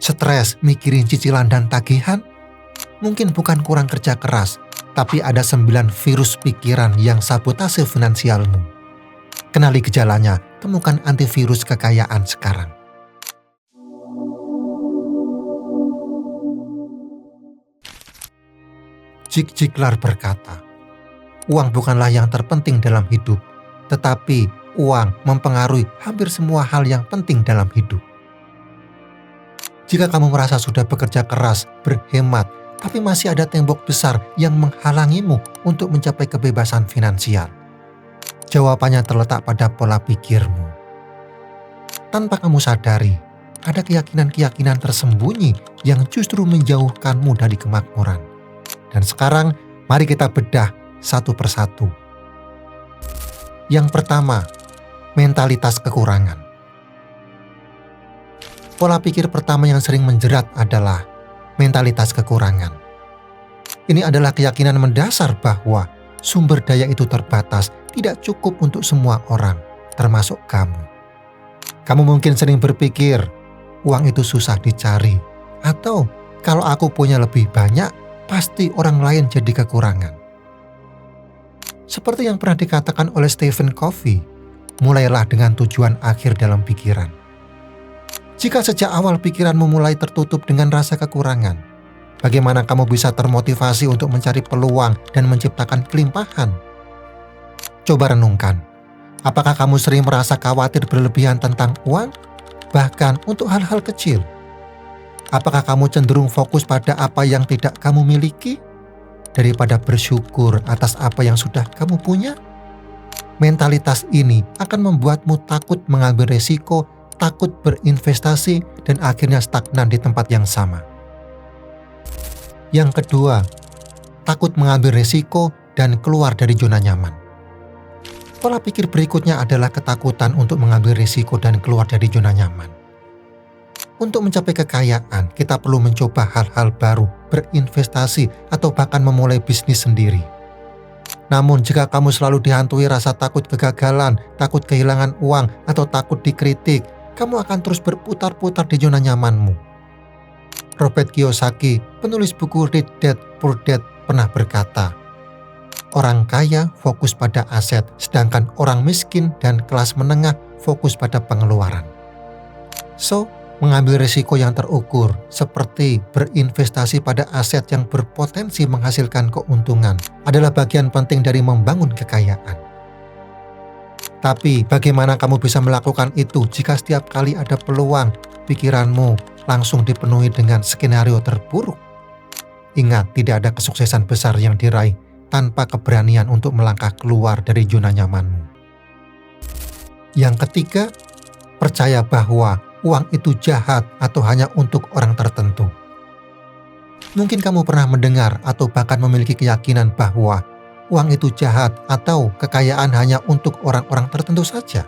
Stres mikirin cicilan dan tagihan? Mungkin bukan kurang kerja keras, tapi ada 9 virus pikiran yang sabotase finansialmu. Kenali gejalanya, temukan antivirus kekayaan sekarang. Zig Ziglar berkata, uang bukanlah yang terpenting dalam hidup, tetapi uang mempengaruhi hampir semua hal yang penting dalam hidup. Jika kamu merasa sudah bekerja keras, berhemat, tapi masih ada tembok besar yang menghalangimu untuk mencapai kebebasan finansial, jawabannya terletak pada pola pikirmu. Tanpa kamu sadari, ada keyakinan-keyakinan tersembunyi yang justru menjauhkanmu dari kemakmuran. Dan sekarang, mari kita bedah satu persatu. Yang pertama, mentalitas kekurangan. Pola pikir pertama yang sering menjerat adalah mentalitas kekurangan. Ini adalah keyakinan mendasar bahwa sumber daya itu terbatas, tidak cukup untuk semua orang, termasuk kamu. Kamu mungkin sering berpikir, uang itu susah dicari, atau kalau aku punya lebih banyak, pasti orang lain jadi kekurangan. Seperti yang pernah dikatakan oleh Stephen Covey, mulailah dengan tujuan akhir dalam pikiran. Jika sejak awal pikiranmu mulai tertutup dengan rasa kekurangan, bagaimana kamu bisa termotivasi untuk mencari peluang dan menciptakan kelimpahan? Coba renungkan, apakah kamu sering merasa khawatir berlebihan tentang uang, bahkan untuk hal-hal kecil? Apakah kamu cenderung fokus pada apa yang tidak kamu miliki daripada bersyukur atas apa yang sudah kamu punya? Mentalitas ini akan membuatmu takut mengambil resiko, takut berinvestasi, dan akhirnya stagnan di tempat yang sama. Yang kedua, takut mengambil resiko dan keluar dari zona nyaman. Pola pikir berikutnya adalah ketakutan untuk mengambil risiko dan keluar dari zona nyaman. Untuk mencapai kekayaan, kita perlu mencoba hal-hal baru, berinvestasi, atau bahkan memulai bisnis sendiri. Namun jika kamu selalu dihantui rasa takut kegagalan, takut kehilangan uang, atau takut dikritik, kamu akan terus berputar-putar di zona nyamanmu. Robert Kiyosaki, penulis buku Rich Dad Poor Dad, pernah berkata, orang kaya fokus pada aset, sedangkan orang miskin dan kelas menengah fokus pada pengeluaran. So, mengambil risiko yang terukur, seperti berinvestasi pada aset yang berpotensi menghasilkan keuntungan, adalah bagian penting dari membangun kekayaan. Tapi, bagaimana kamu bisa melakukan itu jika setiap kali ada peluang, pikiranmu langsung dipenuhi dengan skenario terburuk? Ingat, tidak ada kesuksesan besar yang diraih tanpa keberanian untuk melangkah keluar dari zona nyamanmu. Yang ketiga, percaya bahwa uang itu jahat atau hanya untuk orang tertentu. Mungkin kamu pernah mendengar atau bahkan memiliki keyakinan bahwa uang itu jahat atau kekayaan hanya untuk orang-orang tertentu saja.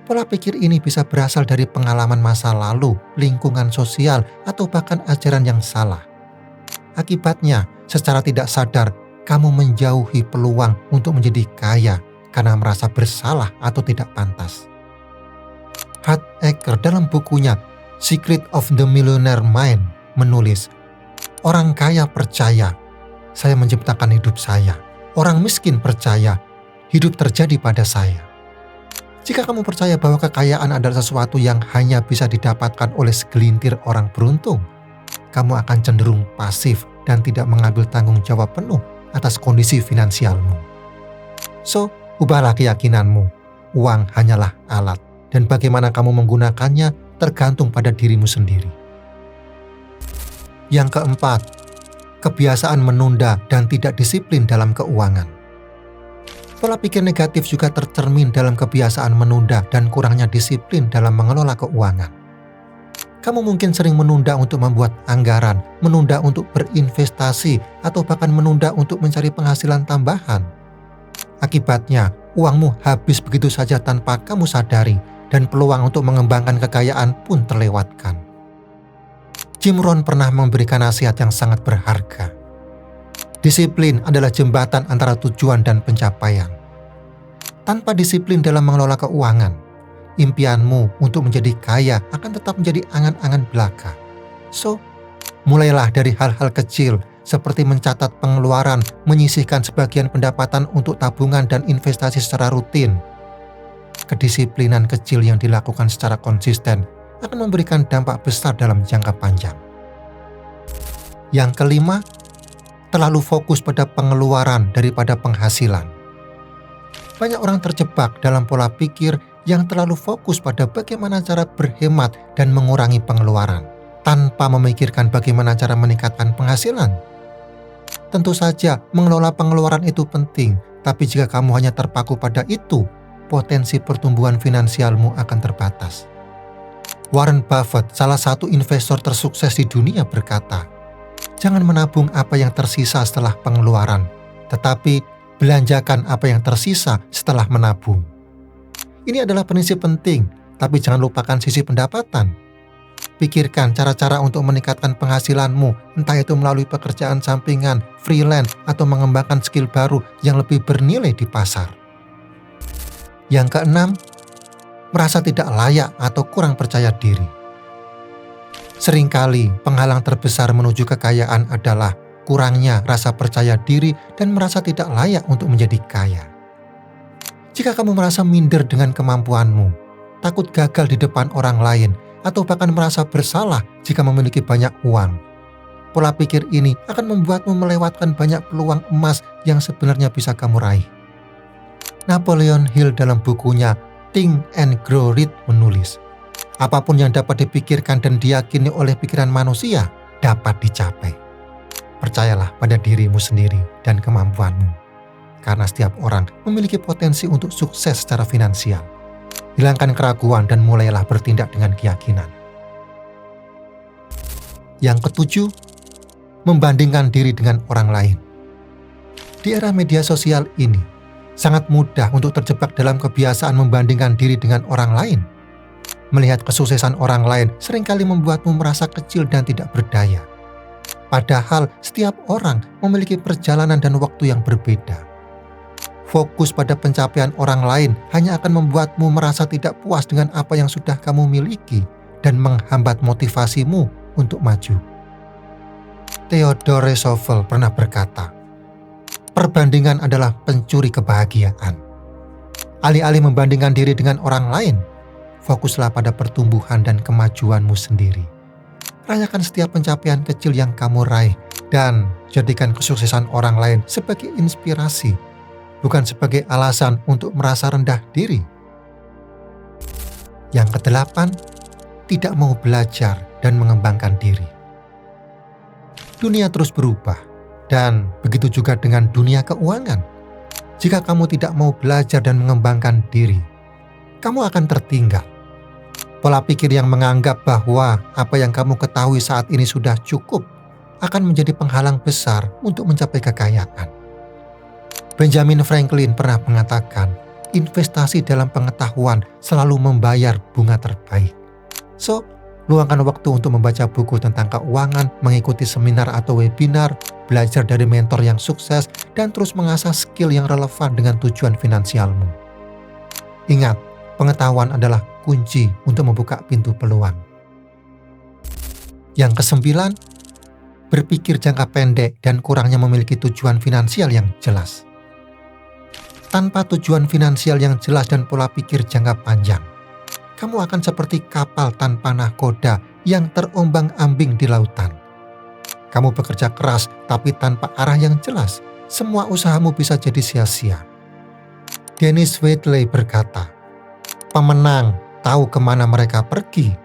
Pola pikir ini bisa berasal dari pengalaman masa lalu, lingkungan sosial, atau bahkan ajaran yang salah. Akibatnya, secara tidak sadar, kamu menjauhi peluang untuk menjadi kaya karena merasa bersalah atau tidak pantas. Hart Ecker dalam bukunya Secret of the Millionaire Mind menulis, orang kaya percaya, saya menciptakan hidup saya. Orang miskin percaya, hidup terjadi pada saya. Jika kamu percaya bahwa kekayaan adalah sesuatu yang hanya bisa didapatkan oleh segelintir orang beruntung, kamu akan cenderung pasif dan tidak mengambil tanggung jawab penuh atas kondisi finansialmu. So, ubahlah keyakinanmu. Uang hanyalah alat. Dan bagaimana kamu menggunakannya tergantung pada dirimu sendiri. Yang keempat, kebiasaan menunda dan tidak disiplin dalam keuangan. Pola pikir negatif juga tercermin dalam kebiasaan menunda dan kurangnya disiplin dalam mengelola keuangan. Kamu mungkin sering menunda untuk membuat anggaran, menunda untuk berinvestasi, atau bahkan menunda untuk mencari penghasilan tambahan. Akibatnya, uangmu habis begitu saja tanpa kamu sadari, dan peluang untuk mengembangkan kekayaan pun terlewatkan. Jim Rohn pernah memberikan nasihat yang sangat berharga. Disiplin adalah jembatan antara tujuan dan pencapaian. Tanpa disiplin dalam mengelola keuangan, impianmu untuk menjadi kaya akan tetap menjadi angan-angan belaka. So, mulailah dari hal-hal kecil seperti mencatat pengeluaran, menyisihkan sebagian pendapatan untuk tabungan dan investasi secara rutin. Kedisiplinan kecil yang dilakukan secara konsisten akan memberikan dampak besar dalam jangka panjang. Yang kelima, terlalu fokus pada pengeluaran daripada penghasilan. Banyak orang terjebak dalam pola pikir yang terlalu fokus pada bagaimana cara berhemat dan mengurangi pengeluaran, tanpa memikirkan bagaimana cara meningkatkan penghasilan. Tentu saja, mengelola pengeluaran itu penting, tapi jika kamu hanya terpaku pada itu, potensi pertumbuhan finansialmu akan terbatas. Warren Buffett, salah satu investor tersukses di dunia, berkata, "Jangan menabung apa yang tersisa setelah pengeluaran, tetapi belanjakan apa yang tersisa setelah menabung." Ini adalah prinsip penting, tapi jangan lupakan sisi pendapatan. Pikirkan cara-cara untuk meningkatkan penghasilanmu, entah itu melalui pekerjaan sampingan, freelance, atau mengembangkan skill baru yang lebih bernilai di pasar. Yang keenam, merasa tidak layak atau kurang percaya diri. Seringkali penghalang terbesar menuju kekayaan adalah kurangnya rasa percaya diri dan merasa tidak layak untuk menjadi kaya. Jika kamu merasa minder dengan kemampuanmu, takut gagal di depan orang lain, atau bahkan merasa bersalah jika memiliki banyak uang, pola pikir ini akan membuatmu melewatkan banyak peluang emas yang sebenarnya bisa kamu raih. Napoleon Hill dalam bukunya Think and Grow Rich menulis, apapun yang dapat dipikirkan dan diyakini oleh pikiran manusia dapat dicapai. Percayalah pada dirimu sendiri dan kemampuanmu. Karena setiap orang memiliki potensi untuk sukses secara finansial. Hilangkan keraguan dan mulailah bertindak dengan keyakinan. Yang ketujuh, membandingkan diri dengan orang lain. Di era media sosial ini, sangat mudah untuk terjebak dalam kebiasaan membandingkan diri dengan orang lain. Melihat kesuksesan orang lain seringkali membuatmu merasa kecil dan tidak berdaya. Padahal setiap orang memiliki perjalanan dan waktu yang berbeda. Fokus pada pencapaian orang lain hanya akan membuatmu merasa tidak puas dengan apa yang sudah kamu miliki dan menghambat motivasimu untuk maju. Theodore Roosevelt pernah berkata, "Perbandingan adalah pencuri kebahagiaan." Alih-alih membandingkan diri dengan orang lain, fokuslah pada pertumbuhan dan kemajuanmu sendiri. Rayakan setiap pencapaian kecil yang kamu raih dan jadikan kesuksesan orang lain sebagai inspirasi, bukan sebagai alasan untuk merasa rendah diri. Yang kedelapan, tidak mau belajar dan mengembangkan diri. Dunia terus berubah, dan begitu juga dengan dunia keuangan. Jika kamu tidak mau belajar dan mengembangkan diri, kamu akan tertinggal. Pola pikir yang menganggap bahwa apa yang kamu ketahui saat ini sudah cukup akan menjadi penghalang besar untuk mencapai kekayaan. Benjamin Franklin pernah mengatakan, investasi dalam pengetahuan selalu membayar bunga terbaik. So, luangkan waktu untuk membaca buku tentang keuangan, mengikuti seminar atau webinar, belajar dari mentor yang sukses, dan terus mengasah skill yang relevan dengan tujuan finansialmu. Ingat, pengetahuan adalah kunci untuk membuka pintu peluang. Yang kesembilan, berpikir jangka pendek dan kurangnya memiliki tujuan finansial yang jelas. Tanpa tujuan finansial yang jelas dan pola pikir jangka panjang, kamu akan seperti kapal tanpa nahkoda yang terombang-ambing di lautan. Kamu bekerja keras tapi tanpa arah yang jelas, semua usahamu bisa jadi sia-sia. Dennis Waitley berkata, "Pemenang tahu kemana mereka pergi,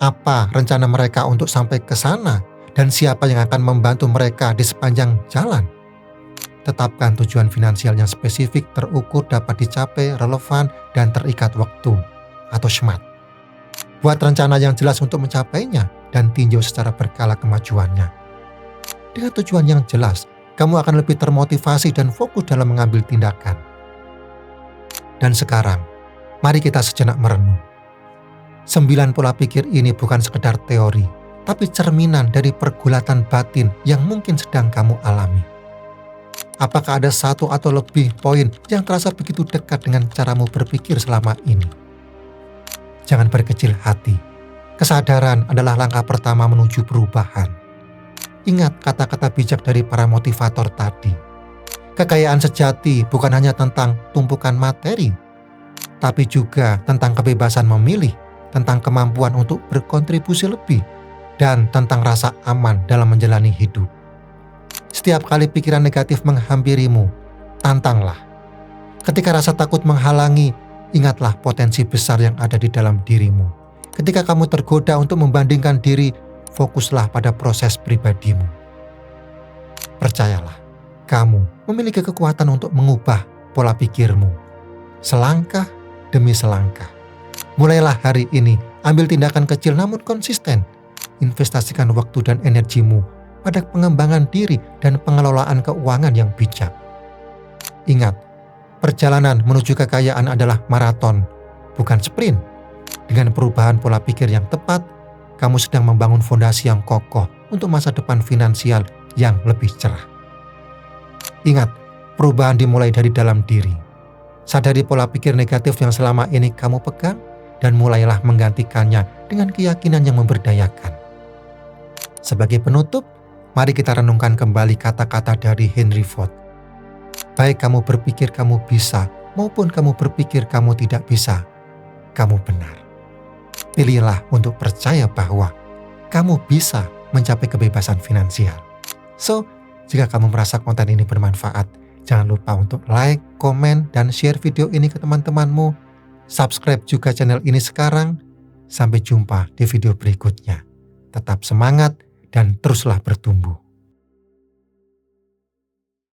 apa rencana mereka untuk sampai ke sana, dan siapa yang akan membantu mereka di sepanjang jalan." Tetapkan tujuan finansial yang spesifik, terukur, dapat dicapai, relevan, dan terikat waktu atau SMART. Buat rencana yang jelas untuk mencapainya dan tinjau secara berkala kemajuannya. Dengan tujuan yang jelas, kamu akan lebih termotivasi dan fokus dalam mengambil tindakan. Dan sekarang, mari kita sejenak merenung. 9 pola pikir ini bukan sekedar teori, tapi cerminan dari pergulatan batin yang mungkin sedang kamu alami. Apakah ada satu atau lebih poin yang terasa begitu dekat dengan caramu berpikir selama ini? Jangan berkecil hati. Kesadaran adalah langkah pertama menuju perubahan. Ingat kata-kata bijak dari para motivator tadi. Kekayaan sejati bukan hanya tentang tumpukan materi, tapi juga tentang kebebasan memilih, tentang kemampuan untuk berkontribusi lebih, dan tentang rasa aman dalam menjalani hidup. Setiap kali pikiran negatif menghampirimu, tantanglah. Ketika rasa takut menghalangi, ingatlah potensi besar yang ada di dalam dirimu. Ketika kamu tergoda untuk membandingkan diri, fokuslah pada proses pribadimu. Percayalah, kamu memiliki kekuatan untuk mengubah pola pikirmu. Selangkah demi selangkah. Mulailah hari ini, ambil tindakan kecil namun konsisten. Investasikan waktu dan energimu pada pengembangan diri dan pengelolaan keuangan yang bijak. Ingat, perjalanan menuju kekayaan adalah maraton, bukan sprint. Dengan perubahan pola pikir yang tepat, kamu sedang membangun fondasi yang kokoh untuk masa depan finansial yang lebih cerah. Ingat, perubahan dimulai dari dalam diri. Sadari pola pikir negatif yang selama ini kamu pegang dan mulailah menggantikannya dengan keyakinan yang memberdayakan. Sebagai penutup, mari kita renungkan kembali kata-kata dari Henry Ford. Baik kamu berpikir kamu bisa maupun kamu berpikir kamu tidak bisa, kamu benar. Pilihlah untuk percaya bahwa kamu bisa mencapai kebebasan finansial. So, jika kamu merasa konten ini bermanfaat, jangan lupa untuk like, komen, dan share video ini ke teman-temanmu. Subscribe juga channel ini sekarang. Sampai jumpa di video berikutnya. Tetap semangat dan teruslah bertumbuh.